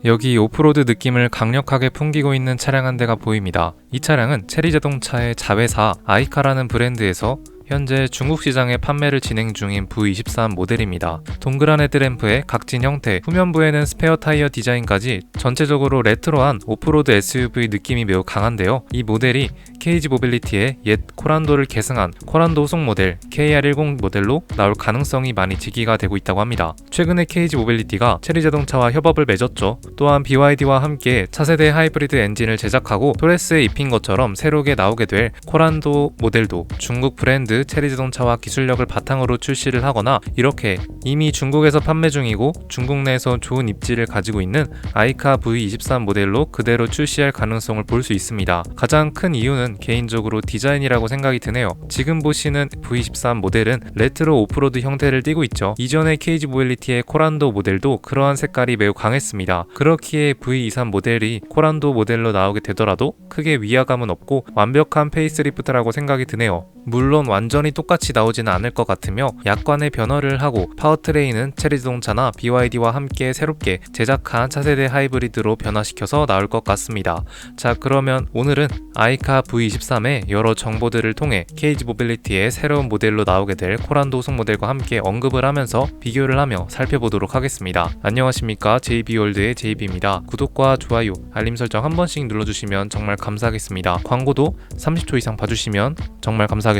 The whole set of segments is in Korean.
여기 오프로드 느낌을 강력하게 풍기고 있는 차량 한 대가 보입니다. 이 차량은 체리자동차의 자회사 아이카라는 브랜드에서 현재 중국 시장에 판매를 진행 중인 V23 모델입니다. 동그란 헤드램프의 각진 형태, 후면부에는 스페어 타이어 디자인까지 전체적으로 레트로한 오프로드 SUV 느낌이 매우 강한데요. 이 모델이 KG 모빌리티의 옛 코란도를 계승한 코란도 후속 모델 KR10 모델로 나올 가능성이 많이 제기가 되고 있다고 합니다. 최근에 KG 모빌리티가 체리자동차와 협업을 맺었죠. 또한 BYD와 함께 차세대 하이브리드 엔진을 제작하고 토레스에 입힌 것처럼 새롭게 나오게 될 코란도 모델도 중국 브랜드 체리자동차와 기술력을 바탕으로 출시를 하거나 이렇게 이미 중국에서 판매 중이고 중국 내에서 좋은 입지를 가지고 있는 아이카 V23 모델로 그대로 출시할 가능성을 볼 수 있습니다. 가장 큰 이유는 개인적으로 디자인이라고 생각이 드네요. 지금 보시는 V23 모델은 레트로 오프로드 형태를 띠고 있죠. 이전의 KG 모빌리티의 코란도 모델도 그러한 색깔이 매우 강했습니다. 그렇기에 V23 모델이 코란도 모델로 나오게 되더라도 크게 위화감은 없고 완벽한 페이스리프트라고 생각이 드네요. 물론 완전히 똑같이 나오지는 않을 것 같으며 약간의 변화를 하고 파워트레인은 체리자동차나 BYD와 함께 새롭게 제작한 차세대 하이브리드로 변화시켜서 나올 것 같습니다. 자, 그러면 오늘은 아이카 V23의 여러 정보들을 통해 KG 모빌리티의 새로운 모델로 나오게 될 코란도 후속 모델과 함께 언급을 하면서 비교를 하며 살펴보도록 하겠습니다. 안녕하십니까, JB월드의 JB입니다. 구독과 좋아요, 알림 설정 한 번씩 눌러주시면 정말 감사하겠습니다. 광고도 30초 이상 봐주시면 정말 감사하겠습니다.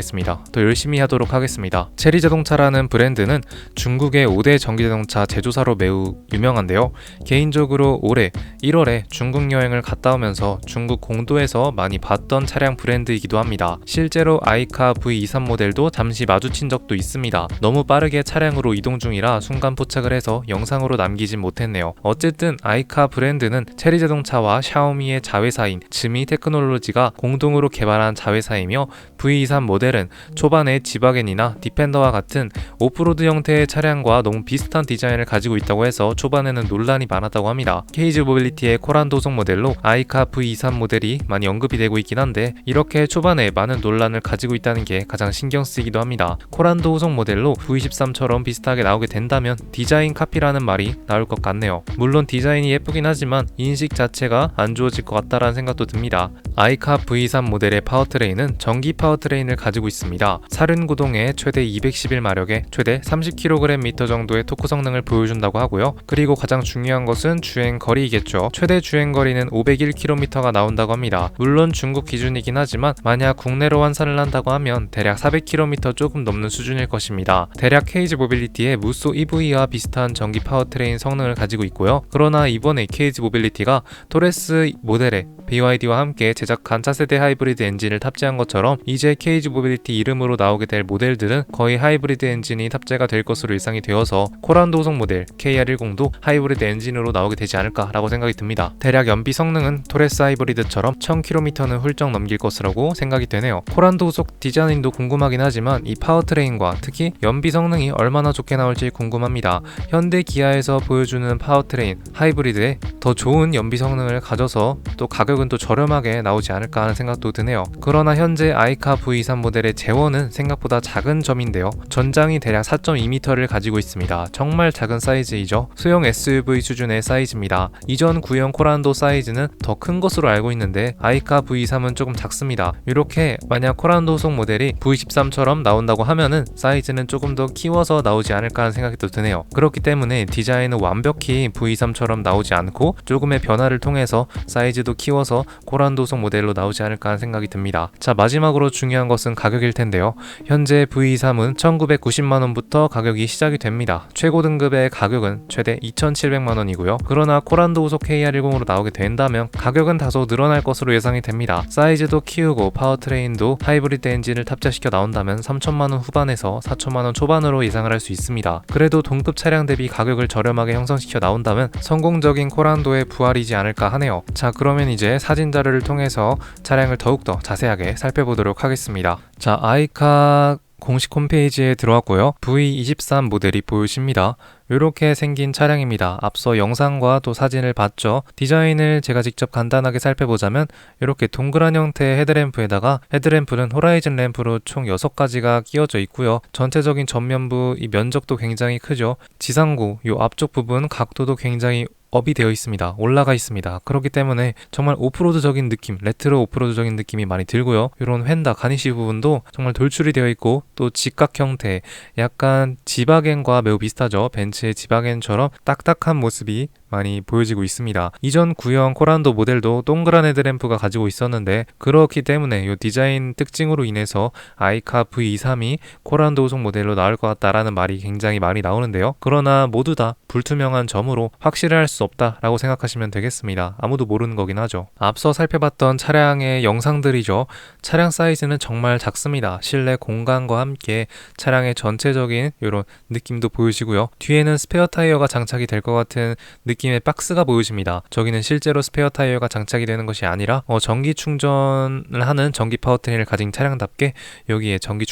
더 열심히 하도록 하겠습니다. 체리자동차라는 브랜드는 중국의 5대 전기자동차 제조사로 매우 유명한데요. 개인적으로 올해 1월에 중국 여행을 갔다 오면서 중국 공도에서 많이 봤던 차량 브랜드이기도 합니다. 실제로 아이카 V23 모델도 잠시 마주친 적도 있습니다. 너무 빠르게 차량으로 이동 중이라 순간 포착을 해서 영상으로 남기진 못했네요. 어쨌든 아이카 브랜드는 체리자동차와 샤오미의 자회사인 즈미 테크놀로지가 공동으로 개발한 자회사이며 V23 모델은 초반에 지바겐이나 디펜더와 같은 오프로드 형태의 차량과 너무 비슷한 디자인을 가지고 있다고 해서 초반에는 논란이 많았다고 합니다. KG 모빌리티의 코란도 후속 모델로 아이카 V23 모델이 많이 언급이 되고 있긴 한데 이렇게 초반에 많은 논란을 가지고 있다는 게 가장 신경 쓰이기도 합니다. 코란도 후속 모델로 V23처럼 비슷하게 나오게 된다면 디자인 카피라는 말이 나올 것 같네요. 물론 디자인이 예쁘긴 하지만 인식 자체가 안 좋아질 것 같다라는 생각도 듭니다. 아이카 V23 모델의 파워트레인은 전기 파워트레인을 가지고 있습니다. 사륜구동에 최대 211마력에 최대 30kg/m 정도의 토크 성능을 보여준다고 하고요. 그리고 가장 중요한 것은 주행거리이겠죠. 최대 주행거리는 501km가 나온다고 합니다. 물론 중국 기준이긴 하지만 만약 국내로 환산을 한다고 하면 대략 400km 조금 넘는 수준일 것입니다. 대략 KG 모빌리티의 무쏘 EV와 비슷한 전기 파워트레인 성능을 가지고 있고요. 그러나 이번에 KG 모빌리티가 토레스 모델에 BYD와 함께 제작한 차세대 하이브리드 엔진을 탑재한 것처럼 이제 KG 모빌리티 이름으로 나오게 될 모델들은 거의 하이브리드 엔진이 탑재가 될 것으로 예상이 되어서 코란도 후속 모델 KR10도 하이브리드 엔진으로 나오게 되지 않을까라고 생각이 듭니다. 대략 연비 성능은 토레스 하이브리드처럼 1000km는 훌쩍 넘길 것이라고 생각이 되네요. 코란도 후속 디자인도 궁금하긴 하지만 이 파워트레인과 특히 연비 성능이 얼마나 좋게 나올지 궁금합니다. 현대 기아에서 보여주는 파워트레인 하이브리드에 더 좋은 연비 성능을 가져서 또 가격은 또 저렴하게 나오지 않을까 하는 생각도 드네요. 그러나 현재 아이카 V23 모델의 재원은 생각보다 작은 점인데요. 전장이 대략 4.2m를 가지고 있습니다. 정말 작은 사이즈이죠. 소형 SUV 수준의 사이즈입니다. 이전 구형 코란도 사이즈는 더 큰 것으로 알고 있는데 아이카 V23은 조금 작습니다. 이렇게 만약 코란도 후속 모델이 V23처럼 나온다고 하면은 사이즈는 조금 더 키워서 나오지 않을까 하는 생각이 또 드네요. 그렇기 때문에 디자인은 완벽히 V23처럼 나오지 않고 조금의 변화를 통해서 사이즈도 키워서 코란도 후속 모델로 나오지 않을까 하는 생각이 듭니다. 자, 마지막으로 중요한 것은 가격일 텐데요. 현재 V23은 1990만원부터 가격이 시작이 됩니다. 최고 등급의 가격은 최대 2700만원이고요. 그러나 코란도 후속 KR10으로 나오게 된다면 가격은 다소 늘어날 것으로 예상이 됩니다. 사이즈도 키우고 파워트레인도 하이브리드 엔진을 탑재시켜 나온다면 3000만원 후반에서 4000만원 초반으로 예상을 할 수 있습니다. 그래도 동급 차량 대비 가격을 저렴하게 형성시켜 나온다면 성공적인 코란도의 부활이지 않을까 하네요. 자, 그러면 이제 사진 자료를 통해서 차량을 더욱더 자세하게 살펴보도록 하겠습니다. 자, 아이카 공식 홈페이지에 들어왔고요. V23 모델이 보이십니다. 이렇게 생긴 차량입니다. 앞서 영상과 또 사진을 봤죠. 디자인을 제가 직접 간단하게 살펴보자면 이렇게 동그란 형태의 헤드램프에다가 헤드램프는 호라이즌 램프로 총 6가지가 끼워져 있고요. 전체적인 전면부 이 면적도 굉장히 크죠. 지상구 이 앞쪽 부분 각도도 굉장히 업이 되어 있습니다. 올라가 있습니다. 그렇기 때문에 정말 오프로드적인 느낌, 레트로 오프로드적인 느낌이 많이 들고요. 이런 휀다, 가니쉬 부분도 정말 돌출이 되어 있고 또 직각 형태, 약간 지바겐과 매우 비슷하죠. 벤츠의 지바겐처럼 딱딱한 모습이 많이 보여지고 있습니다. 이전 구형 코란도 모델도 동그란 헤드램프가 가지고 있었는데 그렇기 때문에 이 디자인 특징으로 인해서 아이카 V23이 코란도 후속 모델로 나올 것 같다라는 말이 굉장히 많이 나오는데요. 그러나 모두 다 불투명한 점으로 확실할 수 없다라고 생각하시면 되겠습니다. 아무도 모르는 거긴 하죠. 앞서 살펴봤던 차량의 영상들이죠. 차량 사이즈는 정말 작습니다. 실내 공간과 함께 차량의 전체적인 이런 느낌도 보이시고요. 뒤에는 스페어 타이어가 장착이 될 것 같은 느낌의 박스가 보여집니다. 저기는 실제로 스페어 타이어가 장착이 되는 것이 아니라 전기 충전을 하는 전기 파워트레인을 가진 차량답게 여기에 전기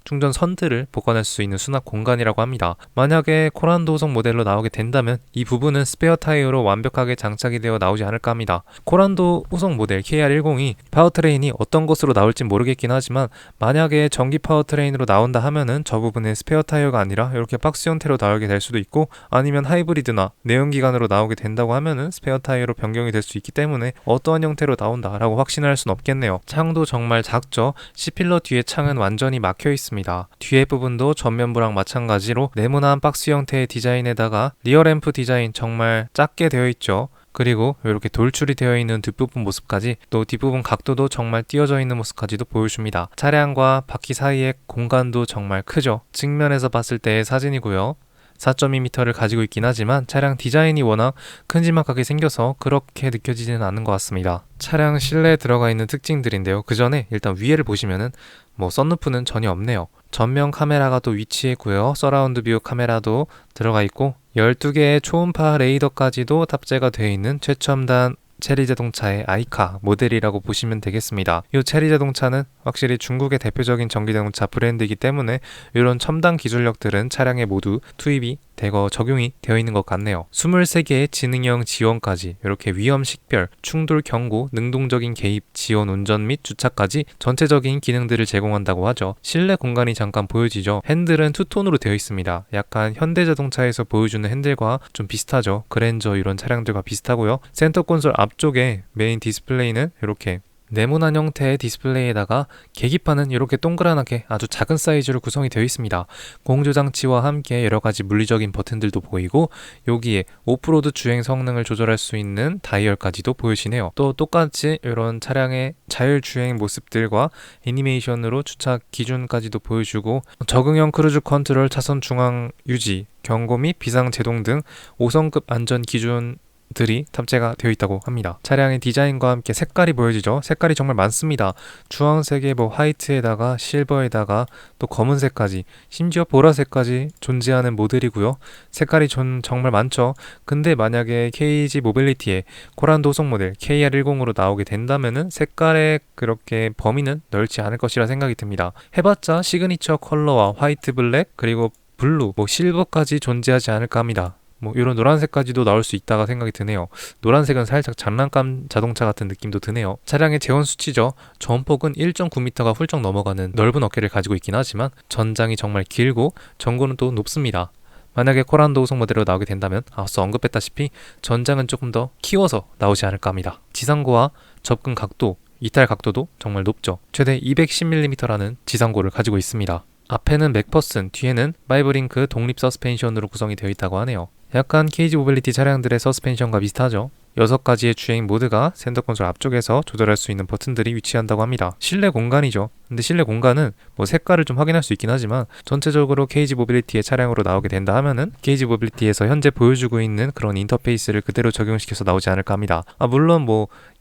충전선들을 보관할 수 있는 수납 공간이라고 합니다. 만약에 코란도 후속 모델로 나오게 된다면 이 부분은 스페어 타이어로 완벽하게 장착이 되어 나오지 않을까 합니다. 코란도 후속 모델 KR10이 파워트레인이 어떤 것으로 나올지 모르겠긴 하지만 만약에 전기 파워트레인으로 나온다 하면은 저 부분에 스페어 타이어가 아니라 이렇게 박스 형태로 나오게 될 수도 있고 아니면 하이브리드나 내연기관으로 나오게 된다고 하면은 스페어 타이어로 변경이 될 수 있기 때문에 어떠한 형태로 나온다라고 확신할 수는 없겠네요. 창도 정말 작죠. C필러 뒤에 창은 완전히 막혀 있습니다. 뒤에 부분도 전면부랑 마찬가지로 네모난 박스 형태의 디자인에다가 리어램프 디자인 정말 작게 되어 있죠. 그리고 이렇게 돌출이 되어 있는 뒷부분 모습까지 또 뒷부분 각도도 정말 띄어져 있는 모습까지도 보여줍니다. 차량과 바퀴 사이의 공간도 정말 크죠. 측면에서 봤을 때의 사진이고요. 4.2m를 가지고 있긴 하지만 차량 디자인이 워낙 큼지막하게 생겨서 그렇게 느껴지지는 않는 것 같습니다. 차량 실내에 들어가 있는 특징들인데요. 그 전에 일단 위에를 보시면은 썬루프는 전혀 없네요. 전면 카메라가 또 위치했고요. 서라운드 뷰 카메라도 들어가 있고 12개의 초음파 레이더까지도 탑재가 되어 있는 최첨단 체리 자동차의 아이카 모델이라고 보시면 되겠습니다. 이 체리 자동차는 확실히 중국의 대표적인 전기자동차 브랜드이기 때문에 이런 첨단 기술력들은 차량에 모두 투입이 대거 적용이 되어 있는 것 같네요. 23개의 지능형 지원까지 이렇게 위험 식별, 충돌 경고, 능동적인 개입, 지원 운전 및 주차까지 전체적인 기능들을 제공한다고 하죠. 실내 공간이 잠깐 보여지죠. 핸들은 투톤으로 되어 있습니다. 약간 현대자동차에서 보여주는 핸들과 좀 비슷하죠. 그랜저 이런 차량들과 비슷하고요. 센터 콘솔 앞쪽에 메인 디스플레이는 이렇게 네모난 형태의 디스플레이에다가 계기판은 이렇게 동그랗게 아주 작은 사이즈로 구성이 되어 있습니다. 공조장치와 함께 여러가지 물리적인 버튼들도 보이고 여기에 오프로드 주행 성능을 조절할 수 있는 다이얼까지도 보여지네요. 또 똑같이 이런 차량의 자율주행 모습들과 애니메이션으로 주차 기준까지도 보여주고 적응형 크루즈 컨트롤 차선 중앙 유지, 경고 및 비상 제동 등 5성급 안전 기준 들이 탑재가 되어 있다고 합니다. 차량의 디자인과 함께 색깔이 보여지죠. 색깔이 정말 많습니다. 주황색에 화이트에다가 실버에다가 또 검은색까지 심지어 보라색까지 존재하는 모델이고요. 색깔이 정말 많죠. 근데 만약에 KG 모빌리티의 코란도 후속 모델 KR10으로 나오게 된다면은 색깔의 그렇게 범위는 넓지 않을 것이라 생각이 듭니다. 해봤자 시그니처 컬러와 화이트 블랙 그리고 블루, 실버까지 존재하지 않을까 합니다. 이런 노란색까지도 나올 수 있다가 생각이 드네요. 노란색은 살짝 장난감 자동차 같은 느낌도 드네요. 차량의 재원 수치죠. 전폭은 1.9m가 훌쩍 넘어가는 넓은 어깨를 가지고 있긴 하지만 전장이 정말 길고 전고는 또 높습니다. 만약에 코란도 후속 모델로 나오게 된다면 앞서 언급했다시피 전장은 조금 더 키워서 나오지 않을까 합니다. 지상고와 접근 각도, 이탈 각도도 정말 높죠. 최대 210mm라는 지상고를 가지고 있습니다. 앞에는 맥퍼슨, 뒤에는 파이브링크 독립 서스펜션으로 구성이 되어 있다고 하네요. 약간 KG 모빌리티 차량들의 서스펜션과 비슷하죠. 6가지의 주행 모드가 센터 콘솔 앞쪽에서 조절할 수 있는 버튼들이 위치한다고 합니다. 실내 공간이죠. 근데 실내 공간은 색깔을 좀 확인할 수 있긴 하지만 전체적으로 KG 모빌리티의 차량으로 나오게 된다 하면은 KG 모빌리티에서 현재 보여주고 있는 그런 인터페이스를 그대로 적용시켜서 나오지 않을까 합니다. 물론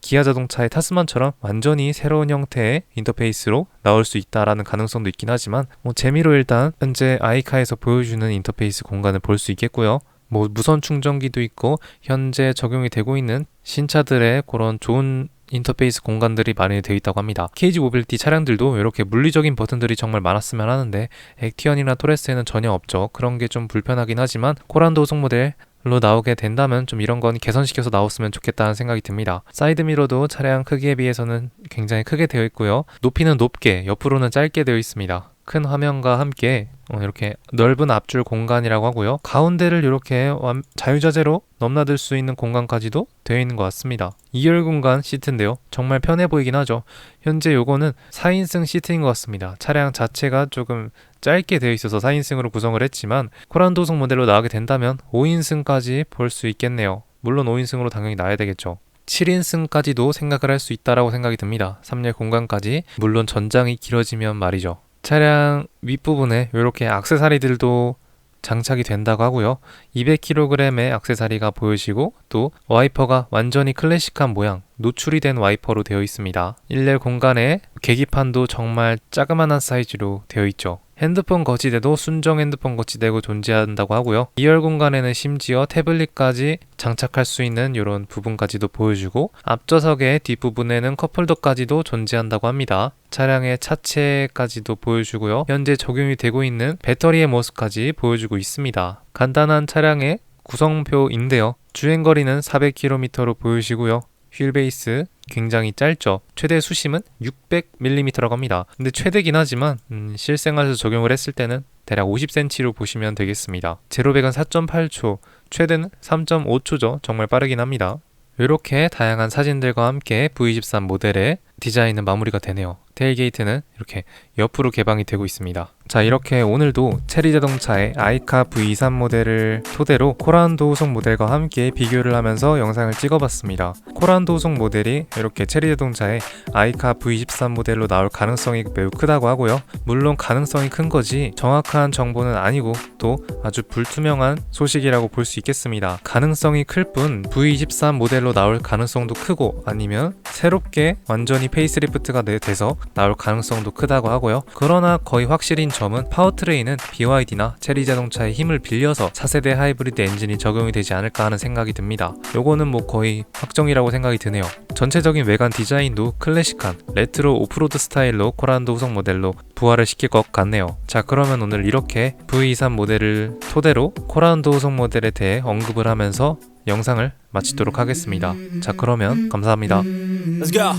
기아 자동차의 타스만처럼 완전히 새로운 형태의 인터페이스로 나올 수 있다라는 가능성도 있긴 하지만 재미로 일단 현재 아이카에서 보여주는 인터페이스 공간을 볼 수 있겠고요. 무선 충전기도 있고 현재 적용이 되고 있는 신차들의 그런 좋은 인터페이스 공간들이 마련이 되어 있다고 합니다. KG 모빌리티 차량들도 이렇게 물리적인 버튼들이 정말 많았으면 하는데 액티언이나 토레스에는 전혀 없죠. 그런 게 좀 불편하긴 하지만 코란도 후속 모델로 나오게 된다면 좀 이런 건 개선시켜서 나왔으면 좋겠다는 생각이 듭니다. 사이드미러도 차량 크기에 비해서는 굉장히 크게 되어 있고요. 높이는 높게, 옆으로는 짧게 되어 있습니다. 큰 화면과 함께 이렇게 넓은 앞줄 공간이라고 하고요. 가운데를 이렇게 자유자재로 넘나들 수 있는 공간까지도 되어 있는 것 같습니다. 2열 공간 시트인데요. 정말 편해 보이긴 하죠. 현재 요거는 4인승 시트인 것 같습니다. 차량 자체가 조금 짧게 되어 있어서 4인승으로 구성을 했지만 코란도송 모델로 나오게 된다면 5인승까지 볼 수 있겠네요. 물론 5인승으로 당연히 나야 되겠죠. 7인승까지도 생각을 할 수 있다라고 생각이 듭니다. 3열 공간까지, 물론 전장이 길어지면 말이죠. 차량 윗부분에 이렇게 액세서리들도 장착이 된다고 하고요. 200kg의 액세서리가 보여지고 또 와이퍼가 완전히 클래식한 모양, 노출이 된 와이퍼로 되어 있습니다. 1열 공간에 계기판도 정말 자그마한 사이즈로 되어 있죠. 핸드폰 거치대도 순정 핸드폰 거치대고 존재한다고 하고요. 2열 공간에는 심지어 태블릿까지 장착할 수 있는 이런 부분까지도 보여주고 앞좌석의 뒷부분에는 컵홀더까지도 존재한다고 합니다. 차량의 차체까지도 보여주고요. 현재 적용이 되고 있는 배터리의 모습까지 보여주고 있습니다. 간단한 차량의 구성표인데요. 주행거리는 400km로 보여지고요. 휠베이스 굉장히 짧죠. 최대 수심은 600mm라고 합니다. 근데 최대긴 하지만 실생활에서 적용을 했을 때는 대략 50cm로 보시면 되겠습니다. 제로백은 4.8초, 최대는 3.5초죠. 정말 빠르긴 합니다. 이렇게 다양한 사진들과 함께 V23 모델의 디자인은 마무리가 되네요. 테일게이트는 이렇게 옆으로 개방이 되고 있습니다. 자, 이렇게 오늘도 체리자동차의 아이카 V23 모델을 토대로 코란도 후속 모델과 함께 비교를 하면서 영상을 찍어봤습니다. 코란도 후속 모델이 이렇게 체리자동차의 아이카 V23 모델로 나올 가능성이 매우 크다고 하고요. 물론 가능성이 큰 거지 정확한 정보는 아니고 또 아주 불투명한 소식이라고 볼 수 있겠습니다. 가능성이 클 뿐 V23 모델로 나올 가능성도 크고 아니면 새롭게 완전히 페이스리프트가 돼서 나올 가능성도 크다고 하고요. 그러나 거의 확실인 점은 파워트레인은 BYD나 체리자동차의 힘을 빌려서 4세대 하이브리드 엔진이 적용이 되지 않을까 하는 생각이 듭니다. 요거는 뭐 거의 확정이라고 생각이 드네요. 전체적인 외관 디자인도 클래식한 레트로 오프로드 스타일로 코란도 후속 모델로 부활을 시킬 것 같네요. 자, 그러면 오늘 이렇게 V23 모델을 토대로 코란도 후속 모델에 대해 언급을 하면서 영상을 마치도록 하겠습니다. 자, 그러면 감사합니다. Let's go.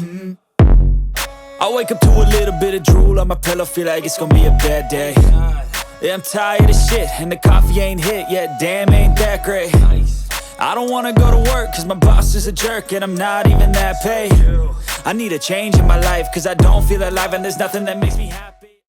I wake up to a little bit of drool on my pillow, feel like it's gonna be a bad day. Yeah, I'm tired of shit, and the coffee ain't hit yet, damn, ain't that great. I don't wanna go to work, cause my boss is a jerk, and I'm not even that paid. I need a change in my life, cause I don't feel alive, and there's nothing that makes me happy.